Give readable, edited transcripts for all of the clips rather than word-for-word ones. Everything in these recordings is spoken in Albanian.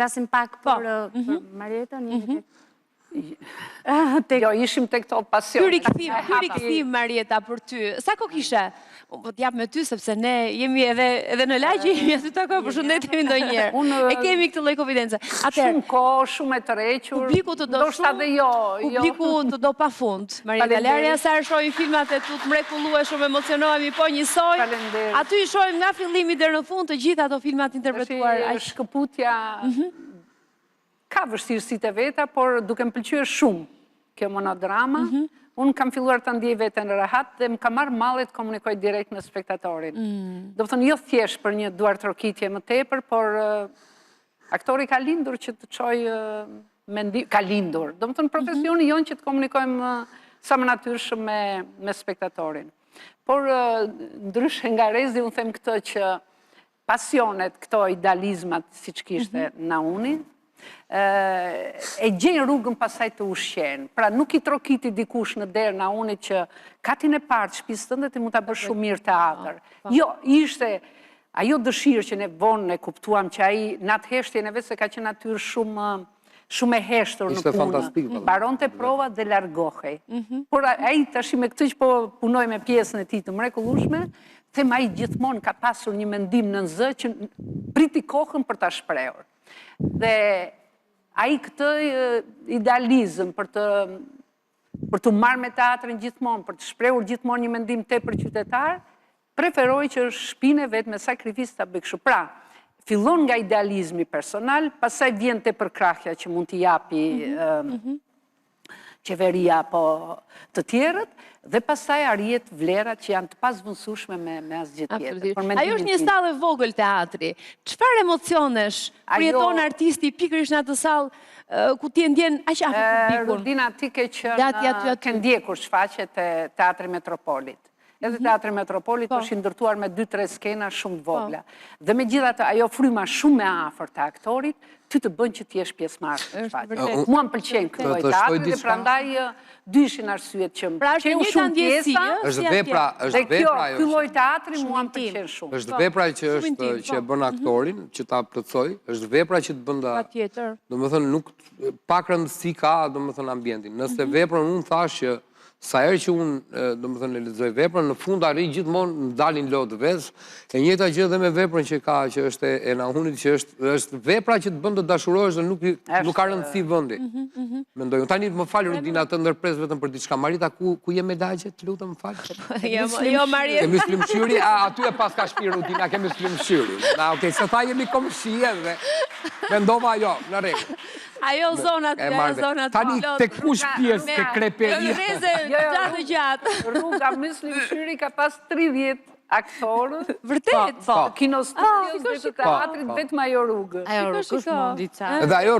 flasim pak për Marietën? Jo, ishim të këto pasion. Kyri këthim, Marieta, për ty. Sa ko kishe? Po t'jap me ty, sepse ne jemi edhe në lagje, jemi aty takoj, për shëndetemi ndo njerë. E kemi këtë lloj konfidencë. Shumë kohë, shumë e të requr. Publiku të do shumë, publiku të do pa fund. Marieta, Larja Sar shohim filmat e tu të mrekullueshëm, shumë emocionohemi, po njësoj. Aty i shohim nga fillimi deri në fund të gjitha ato filmat interpretuar. Shkëputja ka vështirësitë e veta, por duke më pëlqyer shumë kjo monodrama, unë kam filluar të ndjej veten rehat dhe më ka marrë malli të komunikoj direkt me spektatorin. Do të thonë jo thjesht për një duartrokitje më tepër, por aktori ka lindur që të çojë mendim, ka lindur. Do të thonë profesioni jon që të komunikojmë sa më natyrshëm me spektatorin. Por ndryshe nga Rezi, unë them këtë që pasionet, këto idealizmat siç kishte Nauni, e gjenë rrugën pasaj të ushqenë. Pra nuk i trokiti dikush në derë Naunit që katin e partë shtëpisë tënde ti mund ta bësh shumë mirë teatr. Jo, ishte ajo dëshirë që ne vonë e kuptuam që ai në atë heshtjen e vetë se ka qenë natyrë shumë e heshtur në punë. Baronte provat dhe largohej. Por ai tash me këtë që po punoj me pjesën e tij të mrekullueshme, them ai gjithmonë ka pasur një mendim në zë që priti kohën për ta shprehur. Dhe ai këtë idealizëm për të marrë me teatrin gjithmonë, për të shprehur gjithmonë një mendim tepër qytetar, preferoi që shtëpinë vetë me sakrificë ta bëj kështu. Pra, fillon nga idealizmi personal, pastaj vjen tepërkrahja që mund t'i japi qeveria apo të tjerët, dhe pastaj arrihet vlerat që janë të pazvendësueshme me asgjë tjetër. Ajo është një stallë e vogël teatri. Çfarë emocionesh përjeton artisti pikërisht në atë sallë ku ti e ndjen aq afër publikut? Rudina, ti ke qenë ke ndjekur shfaqjet e Teatri Metropolit. Edhe Teatri Metropolit është ndërtuar me 2-3 skena shumë të vogla. Dhe megjithatë ajo fryma shumë e afërt të aktorit ty të bën që ti jesh pjesëmarrës në shfaqje. Mua më pëlqen ky lloj teatri dhe prandaj dy ishin arsyet që më pëlqen shumë pjesa. Është vepra ajo. Ky lloj teatri mua më pëlqen shumë. Është vepra që e bën aktorin që ta plotësoj, është vepra që të bën ta. Patjetër. Domethënë nuk pak rëndësi ka, domethënë ambientin. Nëse veprën unë thash që sa herë që unë, domethënë, e lexoj veprën, në fund arri gjithmonë më dalin lotë vezë, e njëjta gjë edhe me veprën që ka, që është e Nahunit, që është vepra që të bën të dashurohesh dhe nuk ka rëndësi vendi. Mendoj. Tani më fal Rudina të ndërpres vetëm për diçka. Marita, ku je me lagje? Të lutem, më fal. Jo, Marieta. Kemi Slimshyri, aty e pas ka shtëpi Rudina, kemi Slimshyri. Okej, se tha jemi komshi edhe. Mendova jo, në rregull. Ajo zonat, tani të kush pjesë të kreperia. Gjatë gjatë. Rruga Slimshyri ka pas 30 aktorët. Vërtet? Po, kinostudios dhe të teatrit vetëm ajo rrugë. Ajo rrugë është mundica. Dhe ajo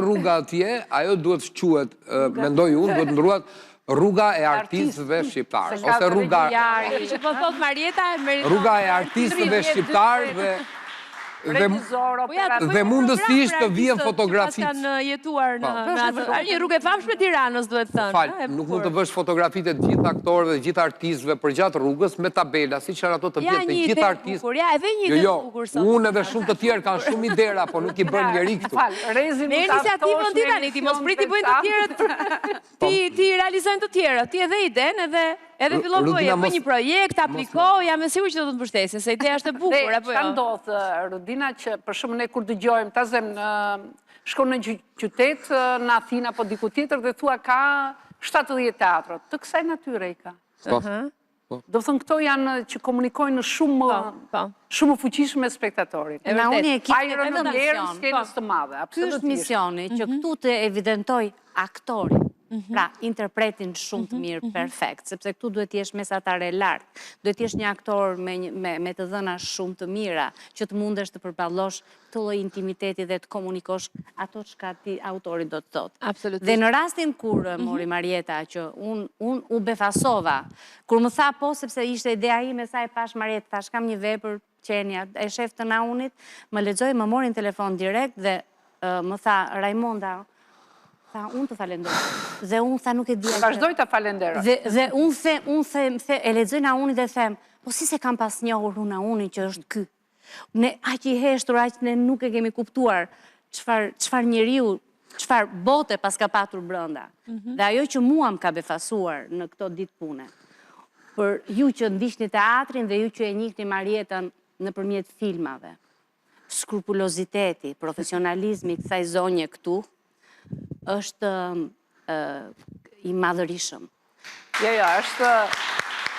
rruga atje, ajo duhet quhet, mendoj unë, duhet ndruhet rruga e artistëve shqiptarë. Ose rruga e artistëve shqiptarë dhe mundësisht të vijen fotografitë. Kanë jetuar në atë. Një rrugë e famshme e Tiranës, duhet thënë. Falë, nuk mund të vësh fotografitë të gjithë aktorëve dhe gjithë artistëve për gjatë rrugës me tabela, si që ato të vjetë të gjithë artistë. Ja, edhe një ide bukur sot. Unë edhe shumë të tjerë kanë shumë idera, po nuk i bën njeri këtu. Me iniciativën ti tani, ti mos priti bëjnë të tjerët, ti realizojnë të tjerët, ti edhe idenë edhe fillon bëjë një projekt, apliko, jam e sigurt që do të të mbështesin, se ideja është e bukur, apo jo? Ka ndodhë, Rudina, që për shumë ne kur dëgjojmë, ta zem shkon në qytet, në Athina, po diku tjetër, dhe thua ka 70 teatrot, të kësaj natyre i ka. Do thënë këto janë që komunikojnë në shumë fuqishme me spektatorin. Nauni e kishte vetëm mision. Ky është misioni, që këtu të evidentoj aktorin. Pra, interpretin shumë të mirë, perfekt, sepse këtu duhet t'jesh mesatare lartë, duhet t'jesh një aktor me të dhëna shumë të mira, që të mundesh të përballosh të lloj intimiteti dhe të komunikosh ato çka ti autori do të thotë. Absolutisht. Dhe në rastin kur mori Marieta, që unë u befasova, kur më tha po, sepse ishte ideja ime, sa e pash Marieta, thash kam një vepër qenja, e shef të Naunit, më lexoi, më morin telefon direkt dhe më tha Raimonda, unë të falenderoj. Dhe unë tha nuk e dija. Vazhdoj të falenderoj. Dhe unë e lexoj Naunin dhe them, po si se kam pas njohur Naunin që është ky. Ne aq i heshtur, aq ne nuk e kemi kuptuar çfarë njeriu, çfarë bote pas ka patur brenda. Dhe ajo që mua më ka befasuar në këto ditë pune, për ju që ndiqni teatrin dhe ju që e njihni Marietën nëpërmjet filmave, skrupuloziteti, profesionalizmi i kësaj zonje këtu është i madhërishëm. Jo,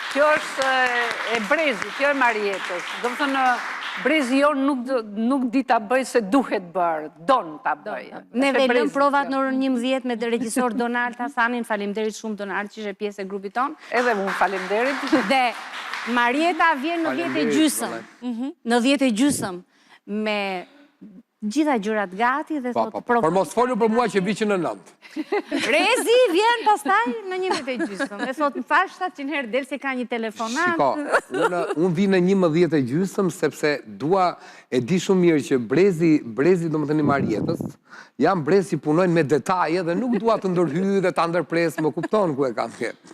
kjo është e Brezit, kjo e Marietës. Do më thënë, Brezi jonë nuk di ta bëj se duhet bërë, don ta bëj. Ne velëm provat në orën 11 me regjisor Donald Hasanin, faleminderit shumë Donald që ishe pjesë e grupit tonë. Edhe unë faleminderit. Dhe Marieta vjen në 10:30. Në 10:30 me gjitha gjërat gati dhe thotë Por mos folu për mua që vi që në 9. Brezi vjen pastaj në 11:30. Dhe thotë, më thash 700 herë del se ka një telefonat. Shiko, unë vi në 11:30 sepse e di shumë mirë që Brezi do më thënë Marietës, jam Brezi që punojnë me detaje dhe nuk dua të ndërhyj dhe ta ndërpres, më kupton ku e kam këtë.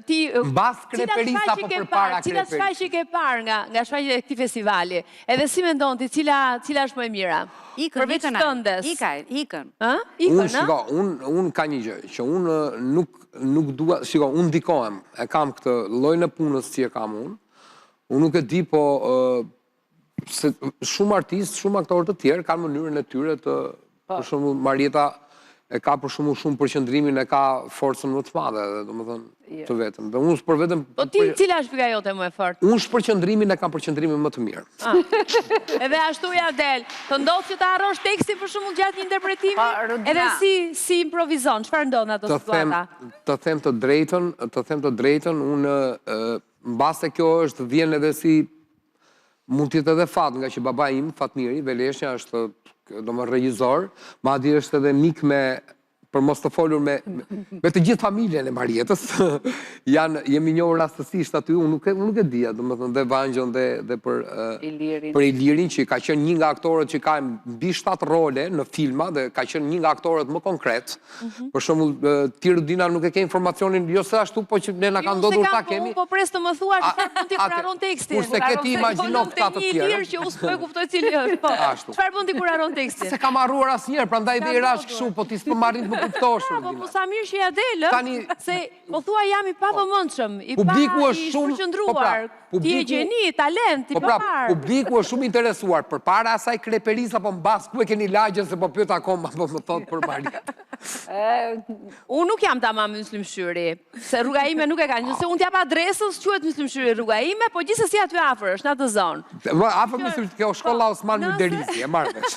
Ti mbas kreperis apo përpara kreperis? Cila shfaqje ke parë nga shfaqjet e këtij festivali? Edhe si mendon ti, cila është më e mira? Përveç tëndes. Ikën. Unë ka një gjë, që unë nuk dua, shiko, unë ndikohem, e kam këtë lloj në punës që e kam unë nuk e di, po shumë artistë, shumë aktorë të tjerë kanë mënyrën e tyre të, për shembull Marieta e ka për shumë përqendrimin, e ka forcën më të madhe, domethënë të vetëm. Dhe unë për vetëm... Po ti, cila është pika jote më e fortë? Unë përqendrimin e kam përqendrimin më të mirë. Edhe ashtu ja del. Të ndodh që të harrosh tekstin për shembull gjatë një interpretimi, edhe si improvizon, çfarë ndodh në ato situata? Të them të drejtën, unë mbase kjo vjen edhe si mund të jetë edhe fat, nga që baba im, Fatmiri Veleshnja, është regjisor, madje është edhe mik me, për mos të folur me të gjithë familjen e Marietës, jemi njohur rastësisht aty, unë nuk e dija, dhe Vangjon dhe për Ilirin, që ka qenë një nga aktorët që ka mbi 7 role në filma, dhe ka qenë një nga aktorët më konkret. Për shembull, ti Rudina nuk e ke informacionin, jo se ashtu, po që ne na ka ndodhur ta kemi. Po pres të më thua çfarë mund t'i kuraron tekstin. Kurse ke ti imagjino këta të tjerë. Ilir që unë s'po e kuptoj cili është. Çfarë mund t'i kuraron tekstin? Se kam harruar asnjëherë, prandaj dhe i rash kështu, po ti s'po marrin të kuptosh. Po sa mirë që ja del, se po thua jam i pavëmendshëm, i shpërqendruar, ti je gjeni, talent, i papar. Publiku është shumë interesuar, përpara asaj kreperis apo mbas ku e keni lagjen, se po pyet akoma, po më thot për Marietën. Unë nuk jam tamam Myslimshyri, se rruga ime nuk e ka, nëse unë t'jap adresën, s'quhet Myslimshyri rruga ime, po gjithsesi aty afër, është në atë zonë. Afër Myslimshyri, kjo shkolla Osman Myrderizi, e marrë vesh.